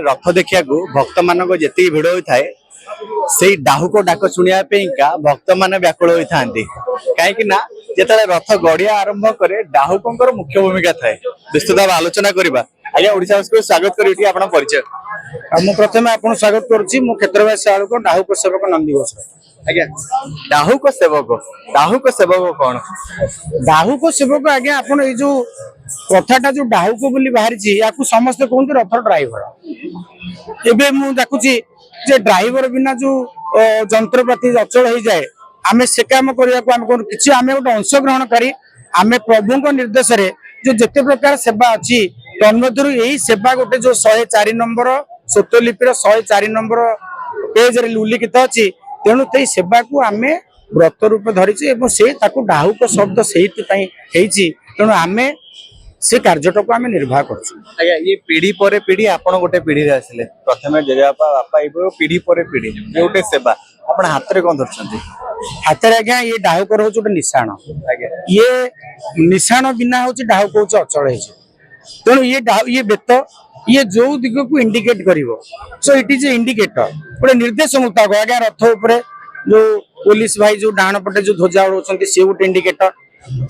रथ देखा भक्त मान जी भिड़ होता है से डाहुक डाक शुणा भक्त मान व्याकुल होता कहीं जिते रथ गड़िया आरंभ करे डाहुकर मुख्य भूमिका थाए विस्तृत भाव आलोचना करवा आज्ञा ओडिशा स्वागत करी आप परिचय मु प्रथम आपन स्वागत करुच्ची मु क्षेत्रवासी आलोक डाहुक सेवक नंदी घोष आज्ञा डाहुक सेवक कौन डाहुक सेवक आज्ञा आपन ये जो कथाटा जो डाहुक बोली बाहरी या समस्त कहते रथ ड्राइवर एबे मु देखुची जे ड्राइवर बिना जो जंत्रपाति अचल हो जाए आमे से काम करने किसी आमे गोटे अंशग्रहण करी आमे प्रभु निर्देश रे जो जिते प्रकार सेवा अच्छी तन्मध्य यही सेवा गोटे जो 104 नंबर स्वतलिपिर 104 नंबर पेज रे उल्लिखित अच्छी तेणु ते सेवा को आमे व्रत रूप धरी से डाहुक शब्द से तेणु आमे से कार्यटा को आम निर्वाह कर ये पीढ़ी पर पीढ़ी आपन गोटे पीढ़ी रे आसिले प्रथमे जेजेबापा बापा ये पीढ़ी पर पीढ़ी ये गोटे सेवा आपन हाथ रे कोन धरछन्ती हाथ रे आज्ञा ये डाहुकर होच गोटे निशाण ये निशाण बिना होच डाहुक होच अचल है तेणु ये बेत ये जो दिग को इंडिकेट करिवो so it is a indicator गोटे निर्देश मुताबिक आज्ञा रथ ऊपर जो पुलिस भाई जो डाण पटे जो ध्वजा उड़ाउछन्ती से गोटे इंडिकेटर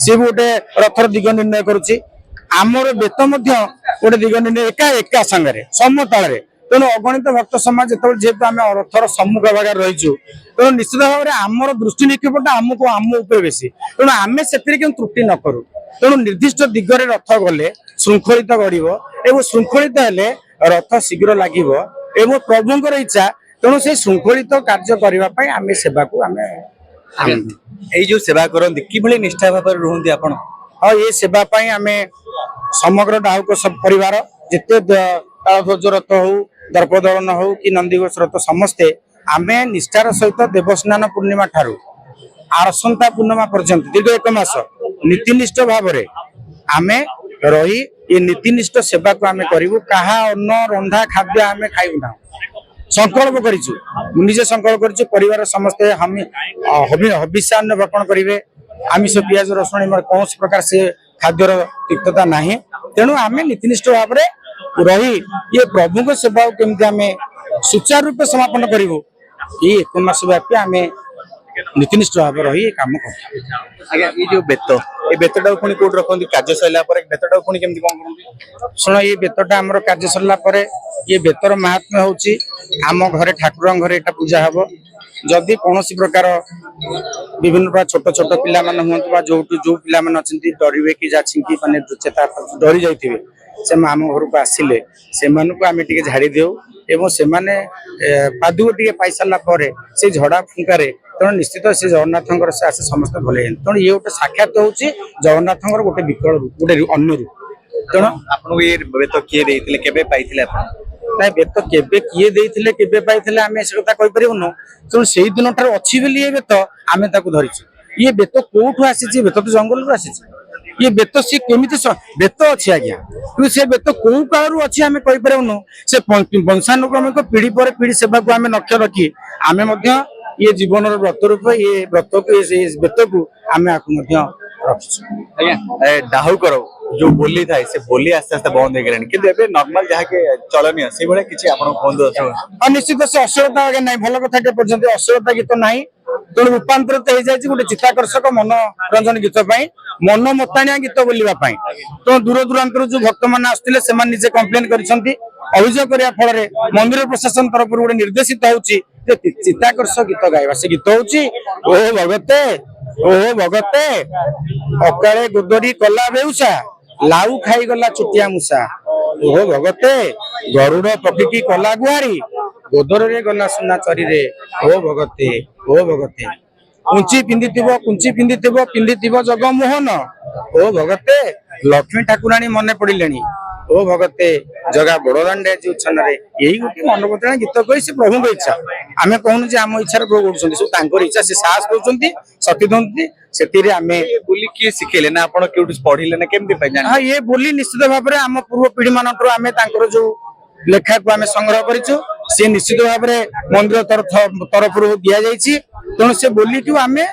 से गोटे रथर दिग निर्णय करुची आमर बेत गोटे दिग निर्णय एका संगे समताल तेणु अगणित भक्त समाज जो जेहेतु आम रथर सम्मुख भाग रहीचु तेणु निश्चित भाव में आमर दृष्टि निक्षेपटा आमको आम उपर बेसी तेणु आम से त्रुटि न करूँ तेणु निर्दिष्ट दिगरे रथ गले श्रृंखलित गढ़ और श्रृंखलित हेले रथ शीघ्र लगे और प्रभुंर इच्छा तेणु से श्रृंखलित कार्य करने आम सेवा को आम जो सेवा करते कि निष्ठा भाव रुहति आप हाँ ये सेवा आम समग्र डाहुक सब परिवार जिते तालध्वज रथ हो दर्पदलन हो कि नंदीघोष रथ समस्ते आमे निष्ठार सहित देवस्नान पूर्णिमा ठारू आसंता पूर्णिमा पर्यंत दीर्घ 1 मास नीतिनिष्ठ भाव आमे रही ये नीतिनिष्ठ सेवा को आमे करिवु कहा अन्न रंधा खाद्य आमे खाइबु ना संकल्प करिछु निजे संकल्प करिछु परिवार समस्ते हम हविष्यान्न भक्षण करिवे आमिष पियाज रसुण कौन प्रकार से खाद्यर तिक्तता नहीं तेणु आमे नीतिनिष्ठ भाव रही ये प्रभु को सेवा केमती आमे सुचारू रूप समापन करिवु ये 1 मास व्यापी आमे नीतिनिष्ठ भाव रही ये काम कर ये जो बेतटा पुणी कोट रखती कार्य सरला बेतटा पुणी केमती कौन करती शुण ये बेतटा आमर कार्य सरला ये बेतर महात्म्य होची आम घरे ठाकुर घरे एटा पूजा हबो जदि कौन प्रकार विभिन्न प्रकार छोट छोट पिला मान हूँ जो पिला डरवे कि छिंकी माने चेता डरी जाइए से आम घर को आसिले से आम टे झाड़ी देऊ एवं से पादुक टे पाई सारापर से झड़ा फुंकार तेणु निश्चित से जगन्नाथ से आसे समस्त भले तेणु ये गोटे साक्षात हूँ जगन्नाथ गोटे विकल रूप गोटे अन्य रूप तेणु आपको ये बेत किए केबे पाइथिले ना बेत केबे किए देइथिले केबे पाइथिले आमे से कथा कहि परिबनु तेणु सेही दिन ठार अछि बेली ये बेत आमे ताकू धरिछु ये बेत कोठु आसीछि बेत तो जंगल रु आसीछि ये बेत से केमिति बेत अछि आज्ञा कि से बेत को कालरु अछि आमे कहि परिबनु से वंशानुक्रमिक पीढ़ी पर पीढ़ी सेवा को आमे लक्ष्य रखी आमे मध्य ये जीवन व्रत रूप ये व्रत को ये बेत को आमे आकु मध्य रखिछु आज्ञा डाहुकर जो बोली था से बोली आस्ते आस्ते बंद हो गलानी किंतु एबे नॉर्मल जहा के चलनी से बळे किछि आपन बंद अछि निश्चित से अश्लीलता आगे नहीं भल कथा के पर्यंत अश्लीलता गीत नहीं तेणु रूपांतरित हो जाए गोटे चित्ताकर्षक मनोरंजन गीत मन मताणिया गीत बोलवा तो दूर दूरांतर जो भक्त मैंने आसते से निजे कम्प्लेन कर अभियोग करने फल मंदिर प्रशासन तरफ गोटे निर्देशित होची चित्ताकर्षक गीत गाइबा से गीत होची ओ भगते अकाले गोदरी कला बेउसा लाउ खाई गला चुटिया मुसा ओहो भगते गरुड़ पक्षी की कला गुहारी गोदर रे गला सुना चरी रे ओ भगते कुंची पिंधिथिबो जगमोहन ओ भगते लक्ष्मी ठाकुराणी मने पड़िलेनी ओ भगते जगा बड़दांडे जो छनरे यही गोटे मनोबतरा गीत कही से प्रभु को इच्छा आमे कहूनु जे आम इच्छा प्रभु गोडुछन्ती सब तांकर इच्छा से साहस दोछन्ती शक्ति दोछन्ती सेतिरे आमे बोली किए सिखेले ना आपण केउट पढिले ना केमते पाइ जान हां ये बोली निश्चित भाबरे आम पूर्व पीढ़ी मानटर आमे तांकर जो लेखा को आमे संग्रह करिछु से निश्चित भाबरे मंदिर तरफ रु दिया जाईछि तेणु से बोली को आमे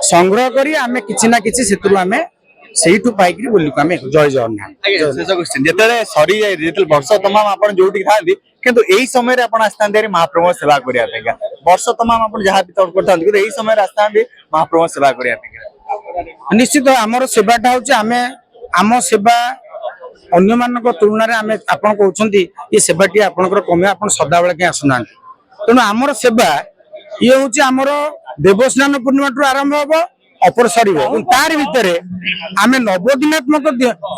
संग्रह करी आमे किछि ना किछि सेतरु आमे सेठू पाइकरी बोली को आमे जय जगन्नाथ जेतले सरी जाय जेतले वर्ष तमाम आपण जोटी थांदी କିନ୍ତୁ ଏଇ ସମୟରେ ଆପଣ ଆସିଥାନ୍ତି ମହାପ୍ରଭୁଙ୍କ ସେବା କରିବା ପାଇଁକା ବର୍ଷ ତମାମ ଆପଣ ଯାହା ବି ତର୍କ କରିଥାନ୍ତି କିନ୍ତୁ ଏଇ ସମୟରେ ଆସିଥାନ୍ତି ମହାପ୍ରଭୁଙ୍କ ସେବା କରିବା ପାଇଁକା ନିଶ୍ଚିତ ଆମର ସେବାଟା ହଉଛି ଆମ ସେବା ଅନ୍ୟମାନଙ୍କ ତୁଳନାରେ ଆମେ ଆପଣ କହୁଛନ୍ତି ଏ ସେବାଟି ଆପଣଙ୍କର କମେ ଆପଣ ସଦାବେଳେ କାହିଁ ଆସୁନାହାନ୍ତି ତେଣୁ ଆମର ସେବା ଇଏ ହଉଛି ଆମର ଦେବସ୍ନାନ ପୂର୍ଣ୍ଣିମାଠୁ ଆରମ୍ଭ ହବ ଅପର ସରିବ ତାରି ଭିତରେ ଆମେ ନବଦିନାତ୍ମକ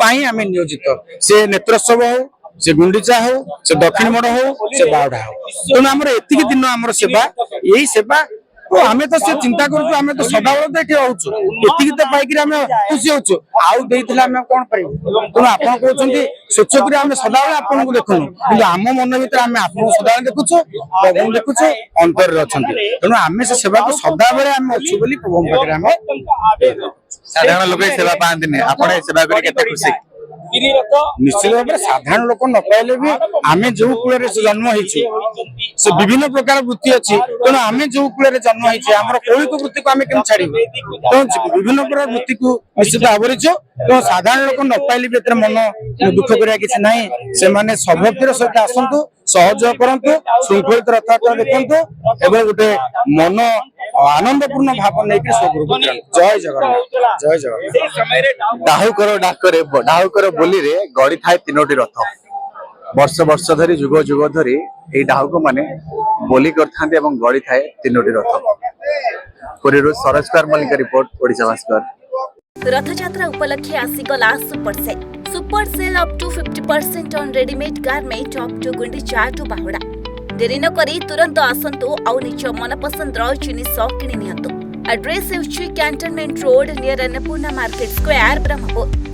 ପାଇଁ ଆମେ ନିୟୋଜିତ ସେ ନେତ୍ରୋତ୍ସବ ହଉ ସେ ଗୁଣ୍ଡିଚା ହଉ ସେ ଦକ୍ଷିଣ ମୋଡ଼ ହଉ ସେ ବାହୁଡା ହଉ ତେଣୁ ଆମର ଏତିକି ଦିନ ଆମର ସେବା ଏଇ ସେବା ଆମେ ତ ସେ ଚିନ୍ତା କରୁଛୁ ଆମେ ତ ସଦାବେଳେ ତ ଏଠି ରହୁଛୁ ଏତିକି ତ ପାଇକିରି ଆମେ ଖୁସି ହଉଛୁ ଆଉ ଦେଇଥିଲେ ଆମେ କଣ ପାଇବୁ ତେଣୁ ଆପଣ କହୁଛନ୍ତି ସ୍ୱଚ୍ଛକରି ଆମେ ସଦାବେଳେ ଆପଣଙ୍କୁ ଦେଖୁନୁ କିନ୍ତୁ ଆମ ମନ ଭିତରେ ଆମେ ଆପଣଙ୍କୁ ସଦାବେଳେ ଦେଖୁଛୁ ପ୍ରଭୁଙ୍କୁ ଦେଖୁଛୁ ଅନ୍ତରରେ ଅଛନ୍ତି ତେଣୁ ଆମେ ସେ ସେବାକୁ ସଦାବେଳେ ଆମେ ଅଛୁ ବୋଲି ପ୍ରଭୁଙ୍କ ପାଖରେ ଆମେ ସାଧାରଣ ଲୋକ ଏ ସେବା ପାଆନ୍ତିନି ଆପଣ ଏ ସେବା କରି କେତେ ଖୁସି ନିଶ୍ଚିତ ଭାବରେ ସାଧାରଣ ଲୋକ ନ ପାଇଲେ ବି ଆମେ ଯୋଉ କୂଳରେ ଜନ୍ମ ହେଇଛୁ ସେ ବିଭିନ୍ନ ପ୍ରକାର ବୃତ୍ତି ଅଛି ତେଣୁ ଆମେ ଯୋଉ କୂଳରେ ଜନ୍ମ ହେଇଛେ ଆମର କୌଳିକ ବୃତ୍ତିକୁ ଆମେ କେମିତି ଛାଡିବୁ ତେଣୁ ବିଭିନ୍ନ ପ୍ରକାର ବୃତ୍ତିକୁ ନିଶ୍ଚିତ ଆବରିଛୁ ତେଣୁ ସାଧାରଣ ଲୋକ ନ ପାଇଲେ ବି ଏଥିରେ ମନ ଦୁଃଖ କରିବା କିଛି ନାହିଁ ସେମାନେ ସଭକ୍ତିର ସହିତ ଆସନ୍ତୁ ସହଯୋଗ କରନ୍ତୁ ଶୃଙ୍ଖଳିତ ରଥଯାତ୍ରା ଦେଖନ୍ତୁ ଏବଂ ଗୋଟେ ମନ ଆନନ୍ଦପୂର୍ଣ୍ଣ ଭାବ ନେଇକି ସ୍ୱଗୃହକୁ ଜୟ ଜଗନ୍ନାଥ ଜୟ ଜଗନ୍ନାଥ ଡାହୁକର ବୋଲିରେ ଗଡି ଥାଏ 3ଟି ରଥ ବର୍ଷ ବର୍ଷ ଧରି ଯୁଗ ଯୁଗ ଧରି এই ডাহুক মানে বলি করথাନ୍ତି এবং গড়ি থাকে 3টি রথ পুরীରୁ ସରୋଜ କୁମାର ମଲ୍ଲିକ ରିପୋର୍ଟ ଓଡ଼ିଶା ଭାସ୍କର रथयात्रा उपलक्षे आसीगला super sale up to 50% on readymade garment up to Gundicha to Bahuda देरी न करी तुरंत आसंतु आउ निज मनपसंद जिनिस किणी नियंतु एड्रेस हेउछि cantonment road near Annapurna market square Brahmapur.